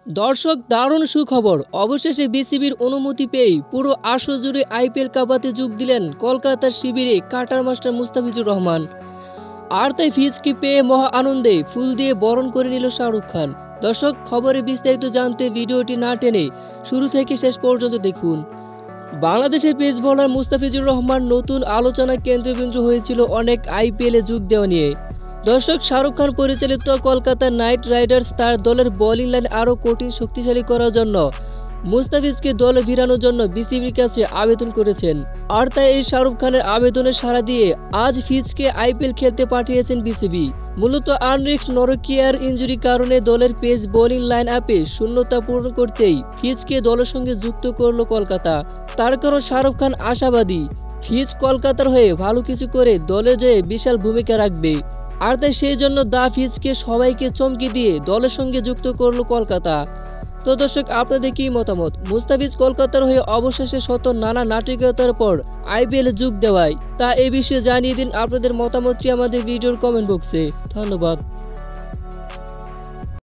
দর্শক, দারুণ সুখবর! অবশেষে বিসিবির অনুমতি পেয়েই পুরো আসর জুড়ে আইপিএল কাপাতে যোগ দিলেন কলকাতার শিবিরে কাটার মাস্টার মুস্তাফিজুর রহমান। আর তাই ফিজকে পেয়ে মহা আনন্দে ফুল দিয়ে বরণ করে নিল শাহরুখ খান। দর্শক, খবরে বিস্তারিত জানতে ভিডিওটি না টেনে শুরু থেকে শেষ পর্যন্ত দেখুন। বাংলাদেশের পেস বোলার মুস্তাফিজুর রহমান নতুন আলোচনার কেন্দ্রবিন্দু হয়েছিল অনেক আইপিএলে যোগ দেওয়া নিয়ে। দর্শক, শাহরুখ খান পরিচালিত কলকাতা নাইট রাইডার্স তার দলের বোলিং লাইন আরও কঠিন শক্তিশালী করার জন্য মুস্তাফিজকে দলে ভিড়ানোর জন্য বিসিবির কাছে আবেদন করেছেন। আর তাই এই শাহরুখ খানের আবেদনে সাড়া দিয়ে আজ ফিজকে আইপিএল খেলতে পাঠিয়েছেন বিসিবি। মূলত আনরিক নরকিয়ার ইনজুরির কারণে দলের পেস বোলিং লাইন আপে শূন্যতা পূরণ করতেই ফিজকে দলের সঙ্গে যুক্ত করল কলকাতা। তার কারণ শাহরুখ খান আশাবাদী ফিজ কলকাতার হয়ে ভালো কিছু করে দলে যেয়ে বিশাল ভূমিকা রাখবে। আর তাই সেই জন্য দা ফিজকে সবাইকে চমকে দিয়ে দলের সঙ্গে যুক্ত করল কলকাতা। তো দর্শক, আপনাদের কি মতামত? মুস্তাফিজ কলকাতার হয়ে অবশেষে শত নানা নাটকীয়তার পর আইপিএলে যোগ দেওয়ায় তা এ বিষয়ে জানিয়ে দিন আপনাদের মতামতটি আমাদের ভিডিওর কমেন্ট বক্সে। ধন্যবাদ।